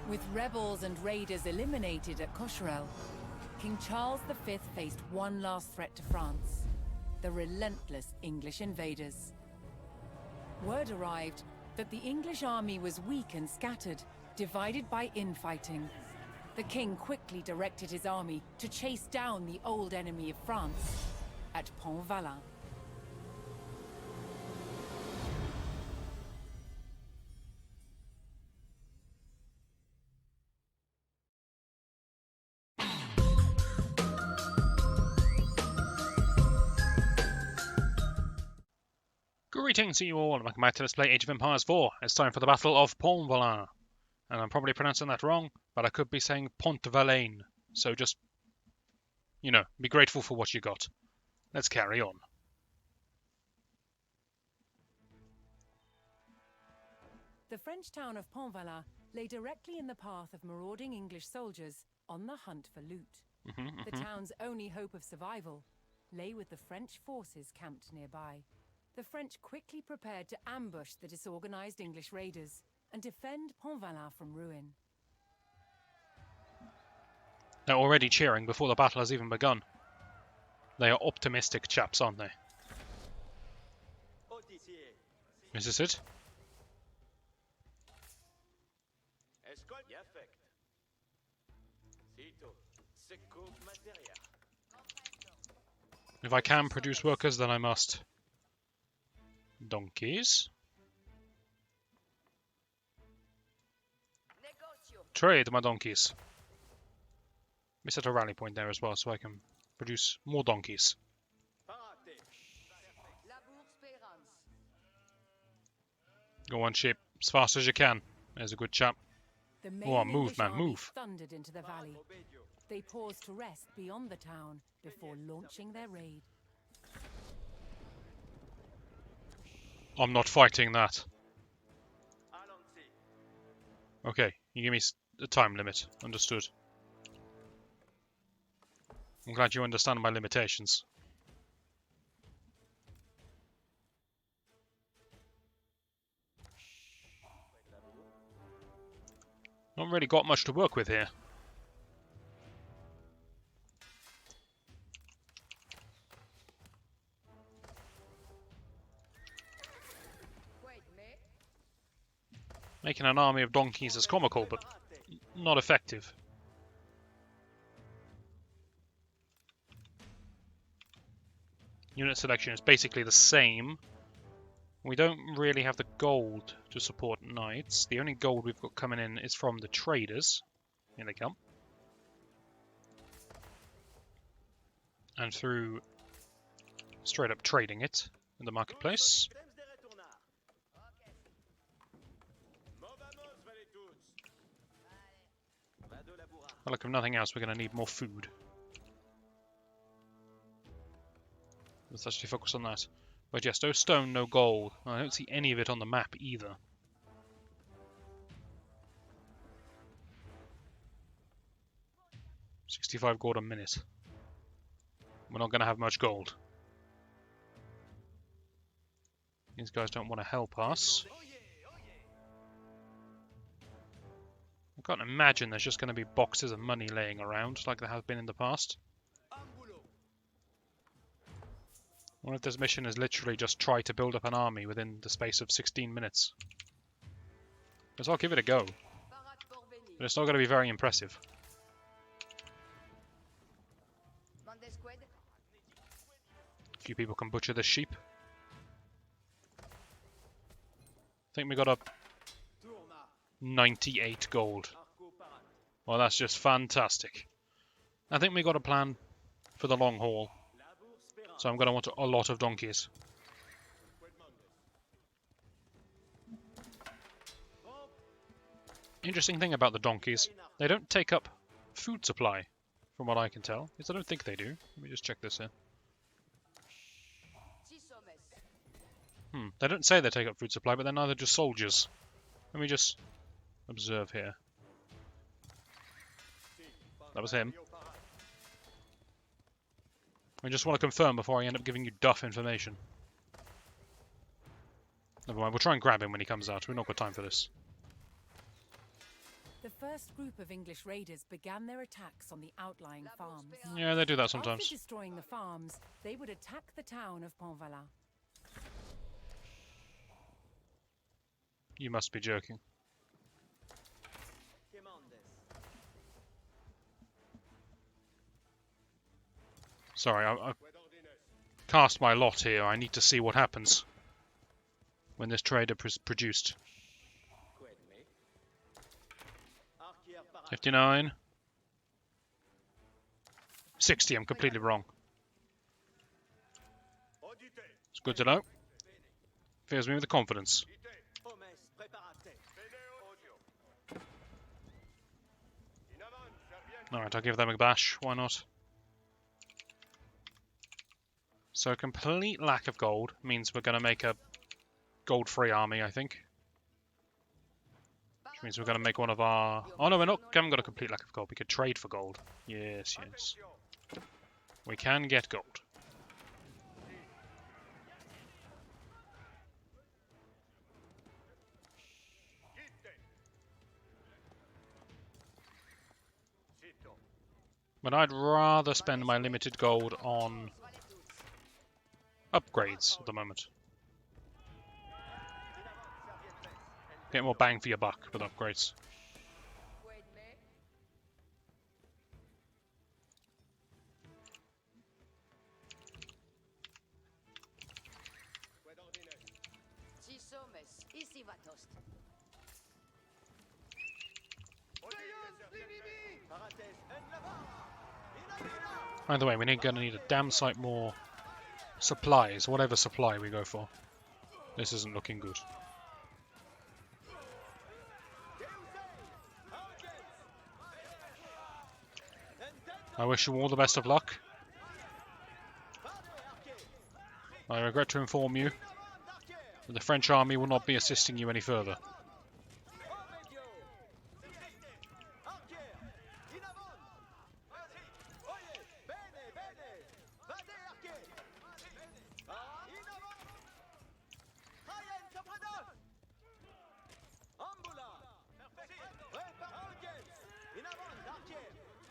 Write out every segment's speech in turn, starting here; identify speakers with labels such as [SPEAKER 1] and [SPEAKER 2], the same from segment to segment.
[SPEAKER 1] With rebels and raiders eliminated at Cocherel, King Charles V faced one last threat to France: the relentless English invaders. Word arrived that the English army was weak and scattered, divided by infighting. The king quickly directed his army to chase down the old enemy of France at Pontvallain.
[SPEAKER 2] Greetings to you all, and welcome back to Let's Play Age of Empires 4. It's time for the Battle of Pontvallain. And I'm probably pronouncing that wrong, but I could be saying Pontvallain. So just, you know, be grateful for what you got. Let's carry on.
[SPEAKER 1] The French town of Pontvallain lay directly in the path of marauding English soldiers on the hunt for loot. The town's only hope of survival lay with the French forces camped nearby. The French quickly prepared to ambush the disorganized English raiders and defend Pontvallain from ruin.
[SPEAKER 2] They're already cheering before the battle has even begun. They are optimistic chaps, aren't they? Is this it? If I can produce workers, then I must. Donkeys. Trade my donkeys. We set a rally point there as well, so I can produce more donkeys. Go on, ship, as fast as you can. There's a good chap. Go on, move, man, move.
[SPEAKER 1] Thundered into the valley. They paused to rest beyond the town before launching their raid.
[SPEAKER 2] I'm not fighting that. Okay, you give me a time limit. Understood. I'm glad you understand my limitations. Not really got much to work with here. Making an army of donkeys is comical, but not effective. Unit selection is basically the same. We don't really have the gold to support knights. The only gold we've got coming in is from the traders. Here they come. And through straight up trading it in the marketplace. Well, look, if nothing else, we're going to need more food. Let's actually focus on that. But yes, no stone, no gold. I don't see any of it on the map either. $65 gold a minute. We're not going to have much gold. These guys don't want to help us. I can't imagine there's just going to be boxes of money laying around like there have been in the past. What if this mission is literally just try to build up an army within the space of 16 minutes? Because I'll give it a go. But it's not going to be very impressive. A few people can butcher the sheep. I think we got up 98 gold. Well, that's just fantastic. I think we got a plan for the long haul. So I'm going to want a lot of donkeys. Interesting thing about the donkeys, they don't take up food supply, from what I can tell. At least I don't think they do. Let me just check this here. They don't say they take up food supply, but they're neither just soldiers. Let me just observe here. That was him. I just want to confirm before I end up giving you duff information. Never mind, we'll try and grab him when he comes out. We've not got time for this.
[SPEAKER 1] The The first group of English raiders began their attacks on the outlying farms.
[SPEAKER 2] Yeah, they do that
[SPEAKER 1] After
[SPEAKER 2] sometimes.
[SPEAKER 1] destroying the farms, they would attack the town of Pontvallain.
[SPEAKER 2] You must be joking. Sorry, I cast my lot here. I need to see what happens when this trader is produced. 59. 60, I'm completely wrong. It's good to know. Fills me with confidence. Alright, I'll give them a bash. Why not? So a complete lack of gold means we're going to make a gold-free army, I think. Which means we're going to make one of our... Oh no, we haven't got a complete lack of gold. We could trade for gold. Yes, yes. We can get gold. But I'd rather spend my limited gold on upgrades at the moment. Get more bang for your buck with upgrades. By the way, we're going to need a damn sight more supplies, whatever supply we go for. This isn't looking good. I wish you all the best of luck. I regret to inform you that the French army will not be assisting you any further.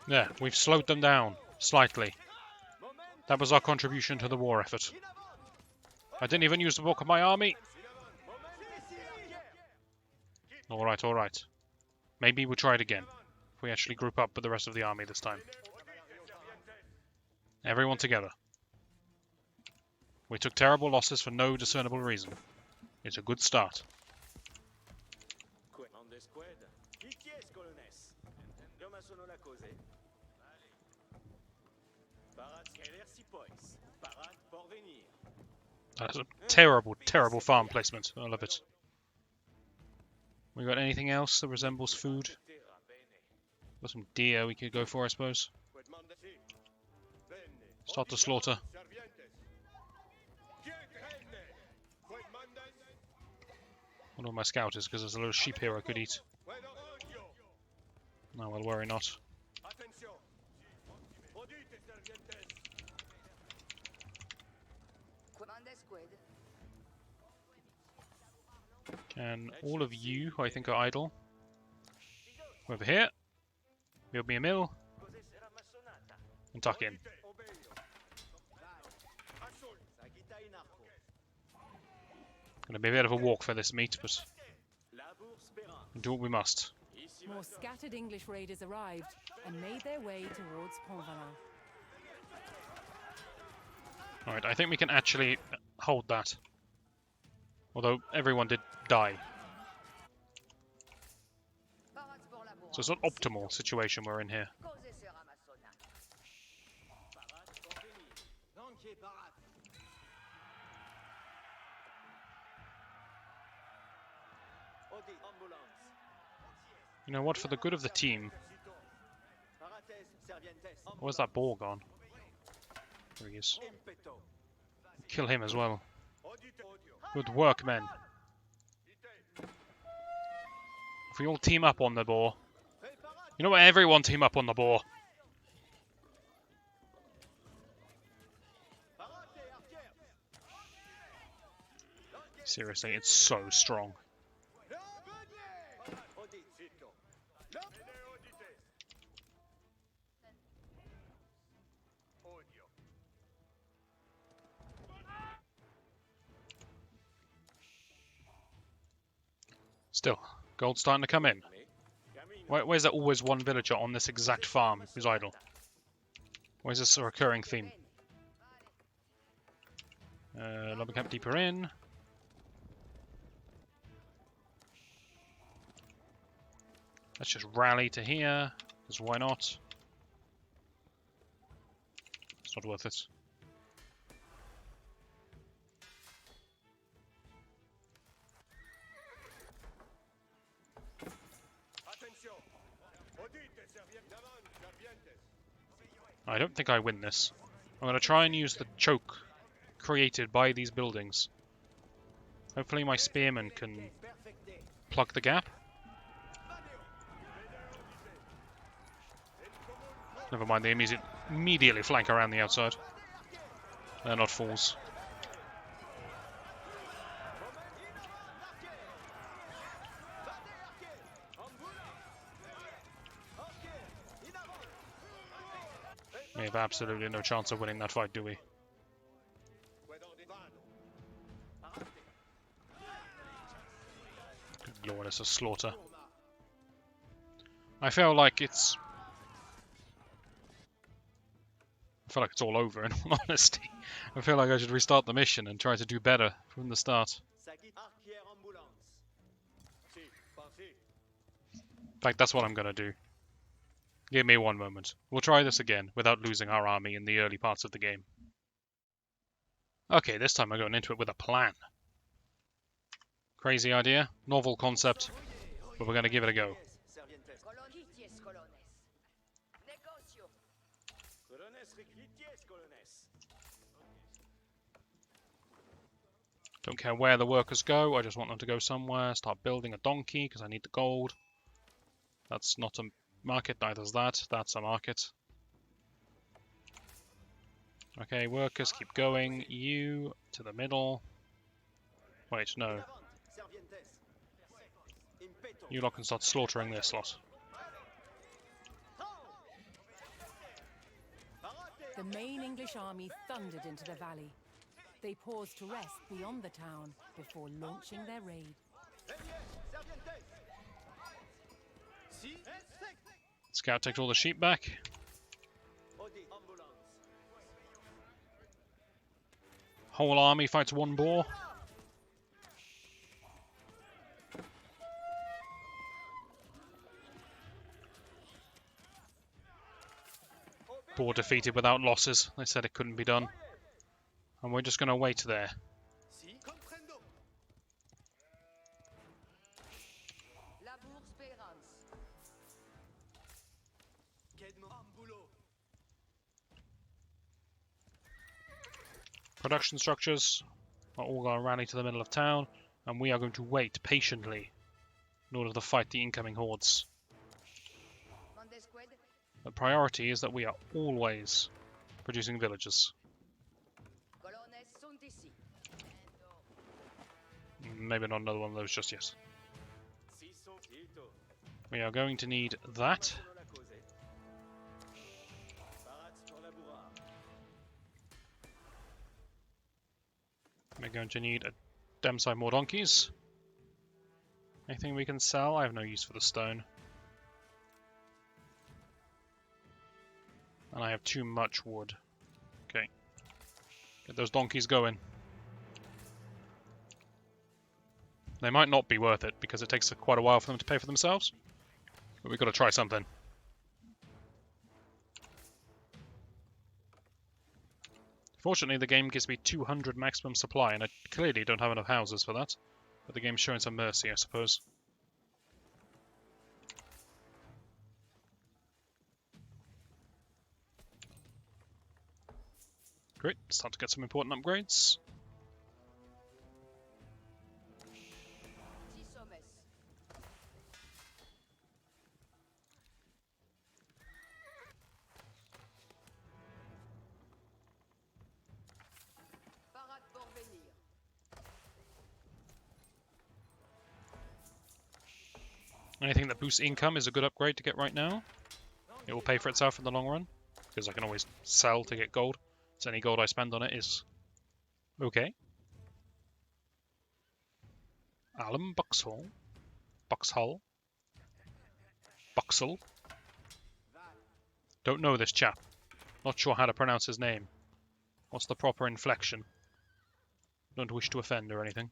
[SPEAKER 2] Yeah, we've slowed them down slightly. That was our contribution to the war effort. I didn't even use the bulk of my army. Alright, alright. Maybe we'll try it again. If we actually group up with the rest of the army this time. Everyone together. We took terrible losses for no discernible reason. It's a good start. That's a terrible, terrible farm placement. I love it. We got anything else that resembles food? Got some deer we could go for, I suppose. Start the slaughter. I wonder where my scout is, because there's a little sheep here I could eat. No, well, worry not. Can all of you, who I think are idle, over here, build me a mill, and tuck in. Gonna be a bit of a walk for this meat, but we'll do what we must.
[SPEAKER 1] More scattered English raiders arrived and made their way towards Pontvallain.
[SPEAKER 2] Alright, I think we can actually hold that. Although everyone did die. So it's not optimal situation we're in here. You know what, for the good of the team... Where's that boar gone? There he is. Kill him as well. Good work, men. If we all team up on the boar... You know what, everyone team up on the boar. Seriously, it's so strong. Still, gold's starting to come in. Where's there always one villager on this exact farm who's idle? Where's this a recurring theme? Lobby camp deeper in. Let's just rally to here, because why not? It's not worth it. I don't think I win this. I'm going to try and use the choke created by these buildings. Hopefully my spearmen can plug the gap. Never mind, they immediately flank around the outside. They're not fools. We have absolutely no chance of winning that fight, do we? Good lord, it's a slaughter. I feel like it's all over, in all honesty. I feel like I should restart the mission and try to do better from the start. In fact, that's what I'm going to do. Give me one moment. We'll try this again without losing our army in the early parts of the game. Okay, this time I'm going into it with a plan. Crazy idea, novel concept, but we're going to give it a go. Don't care where the workers go, I just want them to go somewhere. Start building a donkey, because I need the gold. That's not a market, neither is that. That's a market. Okay, workers, keep going. You to the middle. Wait, no. You lot can start slaughtering this lot.
[SPEAKER 1] The main English army thundered into the valley. They paused to rest beyond the town before launching their raid.
[SPEAKER 2] Scout takes all the sheep back. Whole army fights one boar. Boar defeated without losses. They said it couldn't be done. And we're just going to wait there. Production structures are all going to rally to the middle of town, and we are going to wait patiently in order to fight the incoming hordes. The priority is that we are always producing villagers. Maybe not another one of those just yet. We are going to need that. We're going to need a damn sight more donkeys. Anything we can sell? I have no use for the stone. And I have too much wood. Okay. Get those donkeys going. They might not be worth it because it takes quite a while for them to pay for themselves. But we've got to try something. Fortunately, the game gives me 200 maximum supply, and I clearly don't have enough houses for that. But the game's showing some mercy, I suppose. Great, it's time to get some important upgrades. Anything that boosts income is a good upgrade to get right now. It will pay for itself in the long run, because I can always sell to get gold. So any gold I spend on it is okay. Alan Buxhall. Buxhall. Buxhall. Don't know this chap. Not sure how to pronounce his name. What's the proper inflection? Don't wish to offend or anything.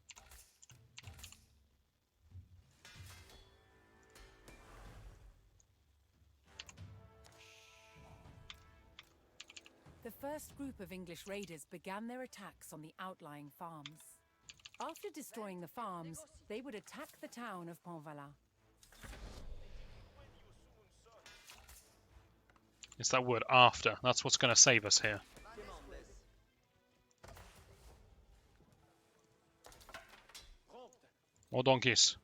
[SPEAKER 1] The first group of English raiders began their attacks on the outlying farms. After destroying the farms, they would attack the town of Pontvallain.
[SPEAKER 2] It's that word after. That's what's going to save us here. More donkeys.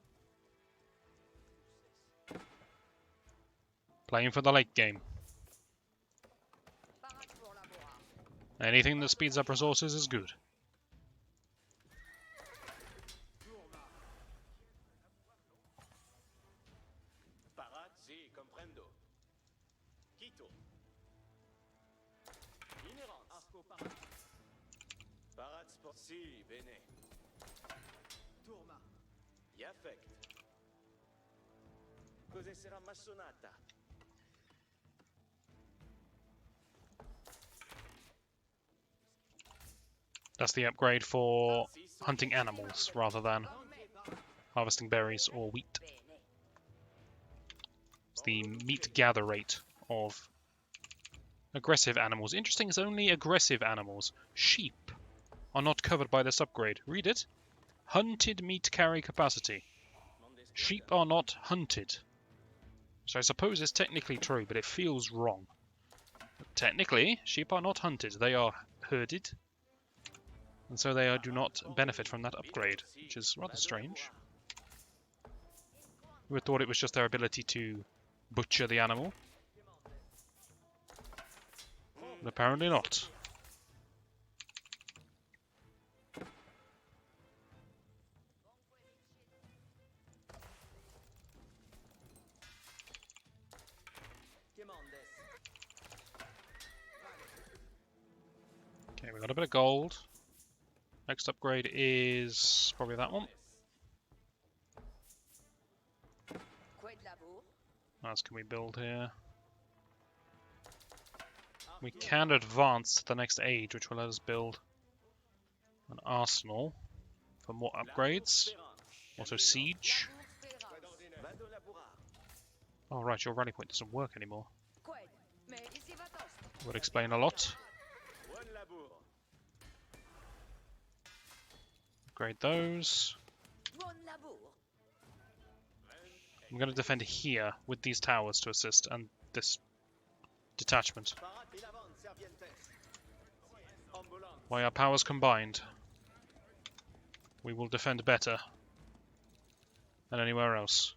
[SPEAKER 2] Playing for the late game. Anything that speeds up resources is good. That's the upgrade for hunting animals rather than harvesting berries or wheat. It's the meat gather rate of aggressive animals. Interesting, it's only aggressive animals. Sheep are not covered by this upgrade. Read it. Hunted meat carry capacity. Sheep are not hunted. So I suppose it's technically true, but it feels wrong. Technically, sheep are not hunted. They are herded. And so they do not benefit from that upgrade, which is rather strange. We would thought it was just their ability to butcher the animal. But apparently not. Okay, we got a bit of gold. Next upgrade is probably that one. What else can we build here? We can advance to the next age, which will let us build an arsenal for more upgrades. Also siege. Oh right, your rally point doesn't work anymore. Would explain a lot. Upgrade those. I'm going to defend here with these towers to assist and this detachment. By our powers combined, we will defend better than anywhere else.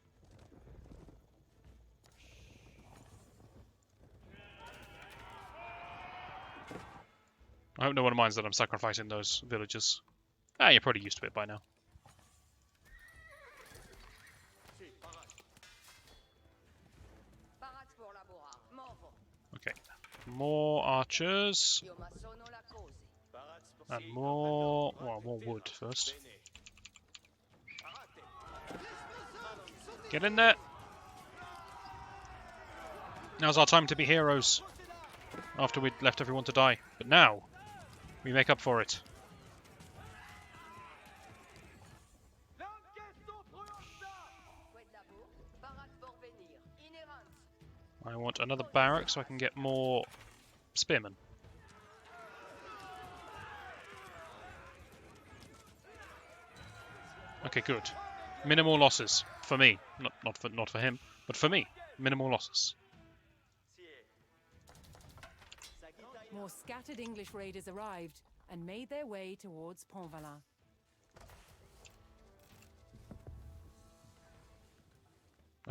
[SPEAKER 2] I hope no one minds that I'm sacrificing those villagers. Ah, you're probably used to it by now. Okay, more archers. And more, well, more wood first. Get in there! Now's our time to be heroes. After we'd left everyone to die. But now, we make up for it. I want another barrack so I can get more spearmen. Okay, good. Minimal losses for me, not for him, but for me, minimal losses.
[SPEAKER 1] More scattered English raiders arrived and made their way towards Pontvallain.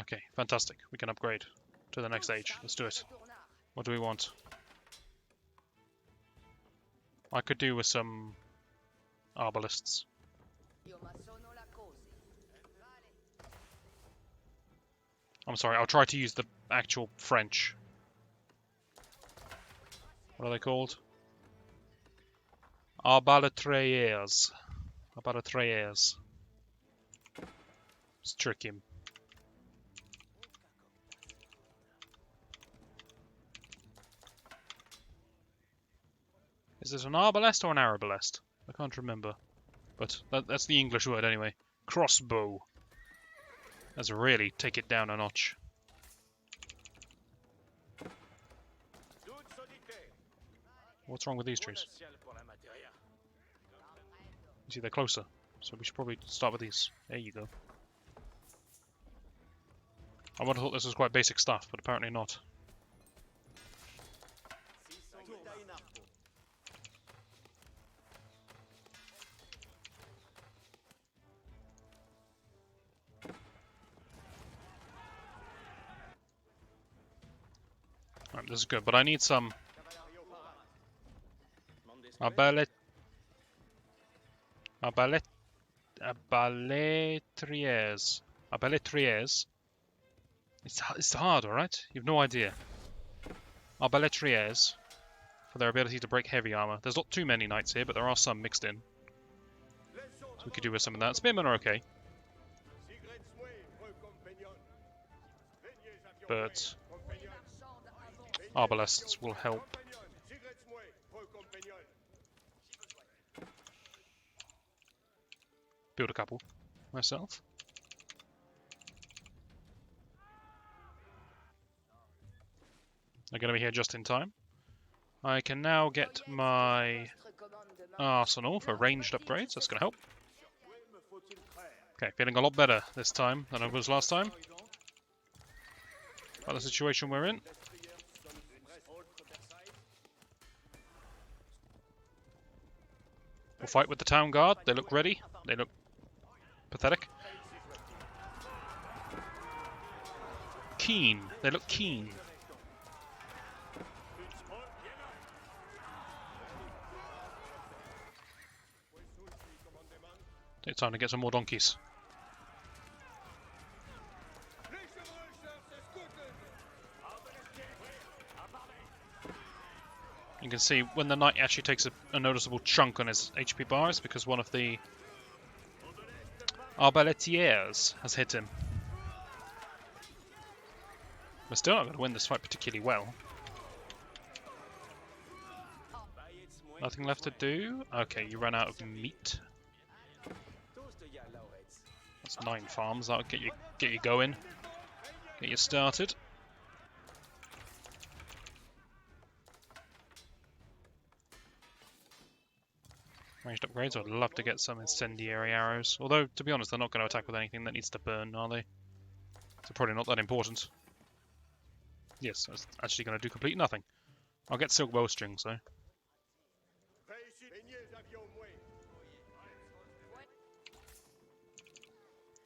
[SPEAKER 2] Okay, fantastic. We can upgrade to the next age. Let's do it. What do we want? I could do with some arbalists. I'm sorry, I'll try to use the actual French. What are they called? Arbalétriers. Arbalétriers. Let's trick him. Is it an arbalest or an arbalest? I can't remember. But that's the English word anyway. Crossbow. Let's really take it down a notch. What's wrong with these trees? You see, they're closer. So we should probably start with these. There you go. I would have thought this was quite basic stuff, but apparently not. Right, this is good, but I need some arbalétriers. Arbalétriers. It's hard, alright? You've no idea. Arbalétriers, for their ability to break heavy armor. There's not too many knights here, but there are some mixed in. So we could do with some of that. Spearmen are okay. But arbalests will help. Build a couple myself. They're going to be here just in time. I can now get my arsenal for ranged upgrades. That's going to help. Okay, feeling a lot better this time than I was last time. About the situation we're in. We'll fight with the town guard. They look ready. They look pathetic. Keen. They look keen. It's time to get some more donkeys. You can see when the knight actually takes a noticeable chunk on his HP bars because one of the arbaletiers has hit him. We're still not going to win this fight particularly well. Nothing left to do? Okay, you run out of meat. That's 9 farms. That'll get you going. Get you started. Ranged upgrades. I'd love to get some incendiary arrows. Although, to be honest, they're not going to attack with anything that needs to burn, are they? So probably not that important. Yes, that's actually going to do complete nothing. I'll get silk bowstrings though.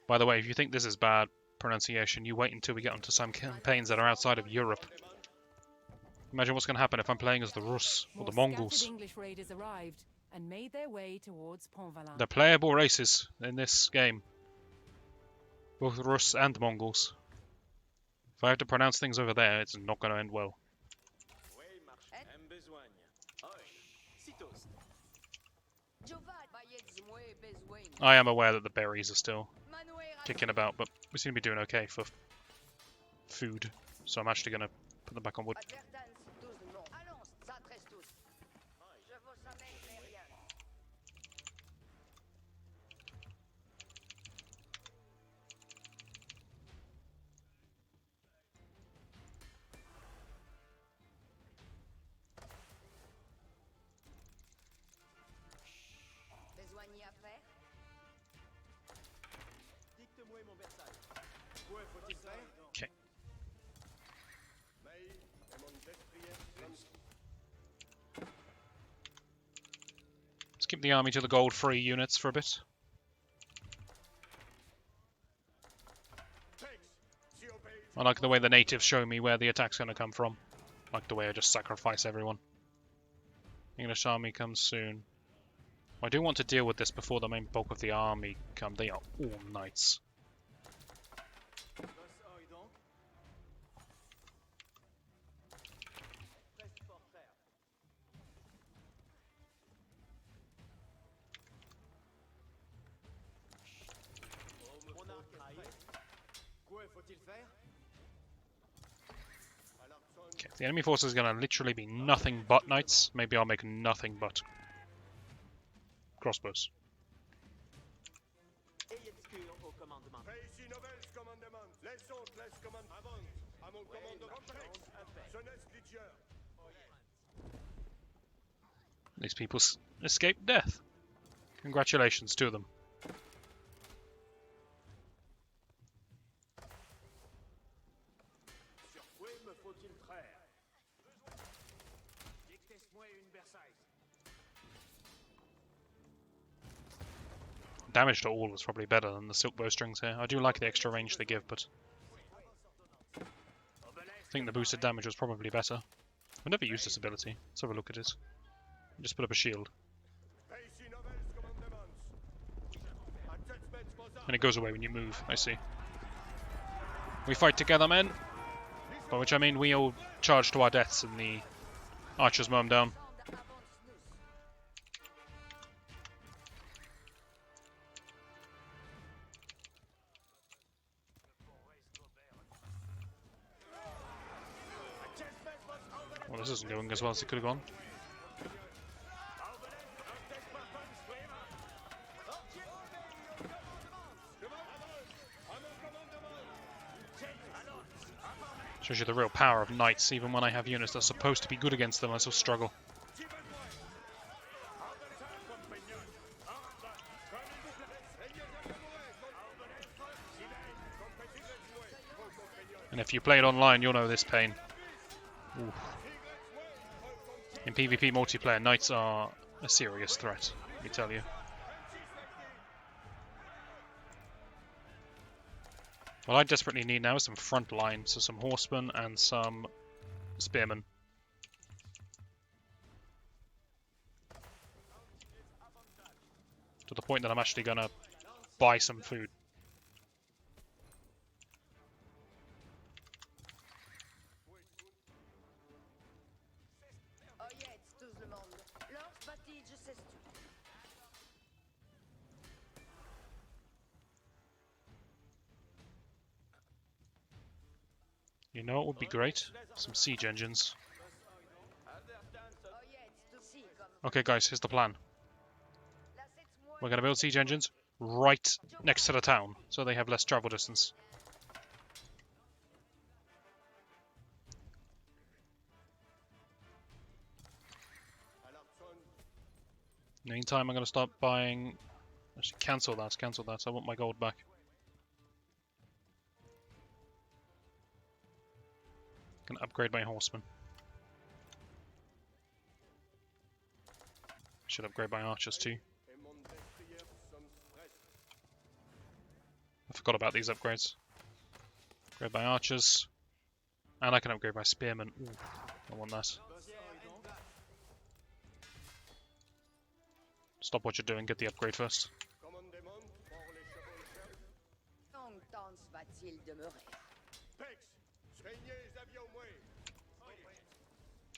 [SPEAKER 2] By the way, if you think this is bad pronunciation, you wait until we get onto some campaigns that are outside of Europe. Imagine what's going to happen if I'm playing as the Rus or the Mongols.
[SPEAKER 1] English raiders arrived and made their way towards Pontvallain.
[SPEAKER 2] They're playable races in this game. Both Rus and Mongols. If I have to pronounce things over there, it's not going to end well. I am aware that the berries are still kicking about, but we seem to be doing okay for food, so I'm actually going to put them back on wood. Okay. Let's keep the army to the gold-free units for a bit. I like the way the natives show me where the attack's going to come from. I like the way I just sacrifice everyone. English army comes soon. I do want to deal with this before the main bulk of the army come. They are all knights. Okay, the enemy force is going to literally be nothing but knights. Maybe I'll make nothing but crossbows. These people escaped death. Congratulations to them. Damage to all was probably better than the silk bowstrings here. I do like the extra range they give, but I think the boosted damage was probably better. I've never used this ability. Let's have a look at it. Just put up a shield. And it goes away when you move, I see. We fight together, men! By which I mean we all charge to our deaths and the archers mow them down. Well, this isn't going as well as it could have gone. Shows you the real power of knights. Even when I have units that are supposed to be good against them, I still struggle. And if you play it online, you'll know this pain. Ooh. In PvP multiplayer, knights are a serious threat, let me tell you. What I desperately need now is some front line, so some horsemen and some spearmen. To the point that I'm actually going to buy some food. You know what would be great? Some siege engines. Okay guys, here's the plan. We're going to build siege engines right next to the town, so they have less travel distance. In the meantime, I'm going to start buying... Actually, cancel that, I want my gold back. Can upgrade my horsemen. Should upgrade my archers too. I forgot about these upgrades. Upgrade my archers. And I can upgrade my spearmen. Ooh, I want that. Stop what you're doing, get the upgrade first.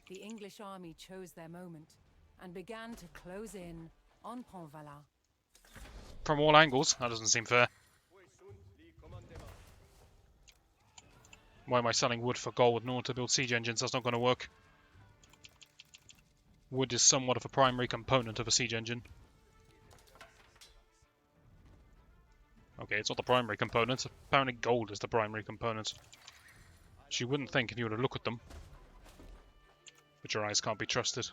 [SPEAKER 1] The English army chose their moment and began to close in on Pontvallain.
[SPEAKER 2] From all angles, that doesn't seem fair. Why am I selling wood for gold in order to build siege engines? That's not going to work. Wood is somewhat of a primary component of a siege engine. Okay, it's not the primary component. Apparently gold is the primary component. Which you wouldn't think if you were to look at them. But your eyes can't be trusted.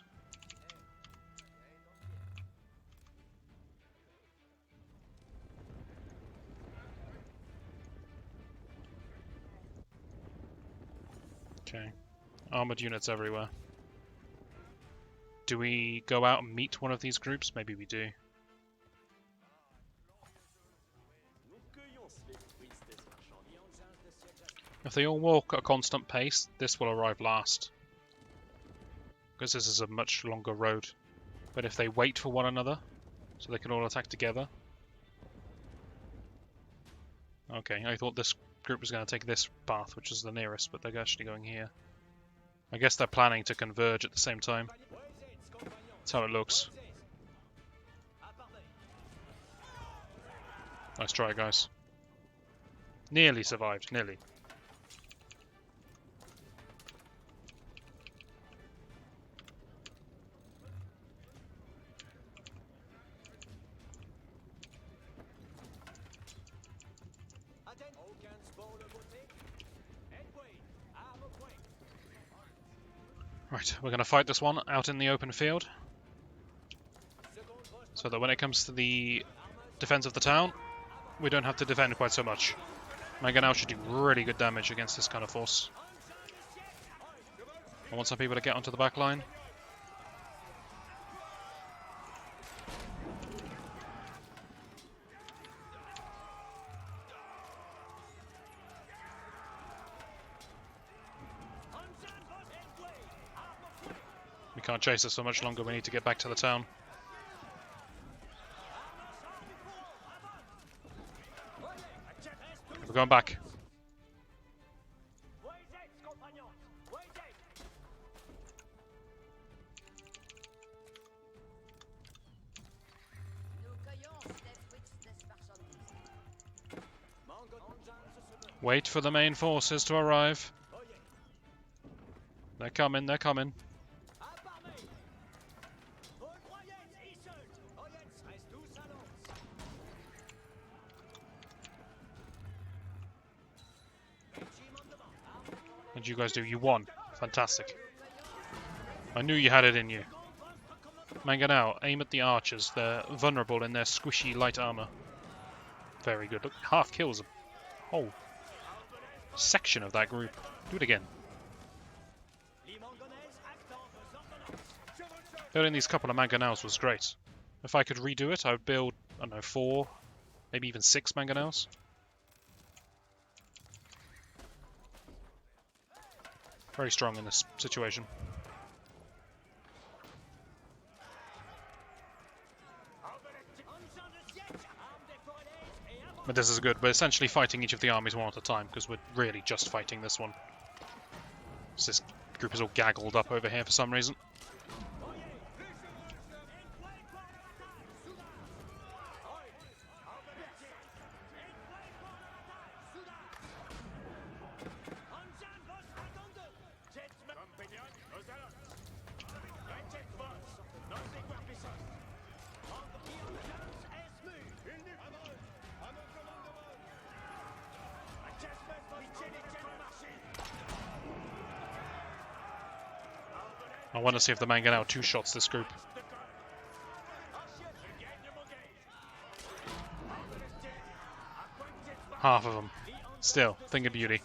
[SPEAKER 2] Okay. Armoured units everywhere. Do we go out and meet one of these groups? Maybe we do. If they all walk at a constant pace, this will arrive last. Because this is a much longer road. But if they wait for one another, so they can all attack together. Okay, I thought this group was going to take this path, which is the nearest, but they're actually going here. I guess they're planning to converge at the same time. That's how it looks. Nice try, guys. Nearly survived, nearly. Right, we're going to fight this one out in the open field, so that when it comes to the defense of the town, we don't have to defend quite so much. Mangonel should do really good damage against this kind of force. I want some people to get onto the back line. We can't chase us for much longer, we need to get back to the town. We're going back. Wait for the main forces to arrive. They're coming, they're coming. What did you guys do? You won. Fantastic. I knew you had it in you. Mangonel, aim at the archers. They're vulnerable in their squishy light armor. Very good. Look, half kills a whole section of that group. Do it again. Building these couple of mangonels was great. If I could redo it, I would build, I don't know, 4, maybe even 6 mangonels. Very strong in this situation. But this is good. We're essentially fighting each of the armies one at a time, because we're really just fighting this one. So this group is all gaggled up over here for some reason. I want to see if the Mangonel two-shots this group. Half of them. Still, thing of beauty.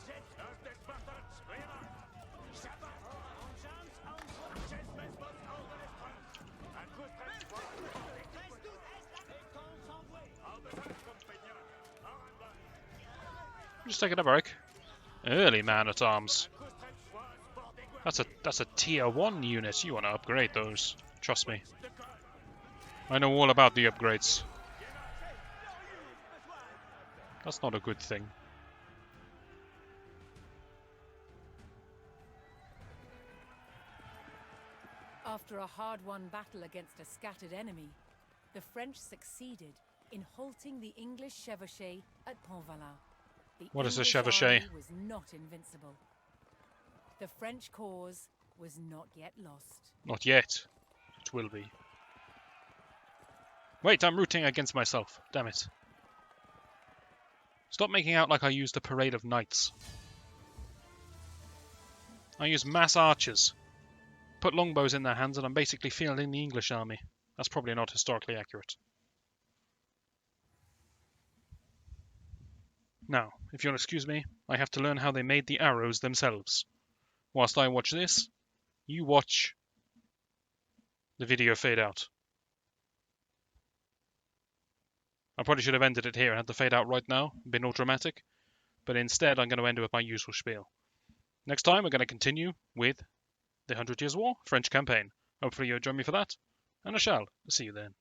[SPEAKER 2] Just taking a break. Early man-at-arms. That's a tier 1 unit. You want to upgrade those. Trust me. I know all about the upgrades. That's not a good thing.
[SPEAKER 1] After a hard-won battle against a scattered enemy, the French succeeded in halting the English chevauchée at Pontvallain.
[SPEAKER 2] What is a
[SPEAKER 1] English
[SPEAKER 2] chevauchée?
[SPEAKER 1] army was not invincible. The French cause was not yet lost.
[SPEAKER 2] Not yet. It will be. Wait, I'm rooting against myself. Damn it. Stop making out like I used a parade of knights. I used mass archers. Put longbows in their hands and I'm basically fielding the English army. That's probably not historically accurate. Now, if you'll excuse me, I have to learn how they made the arrows themselves. Whilst I watch this, you watch the video fade out. I probably should have ended it here and had the fade out right now, been all dramatic, but instead I'm going to end it with my usual spiel. Next time we're going to continue with the 100 Years' War French campaign. Hopefully you'll join me for that, and I shall see you then.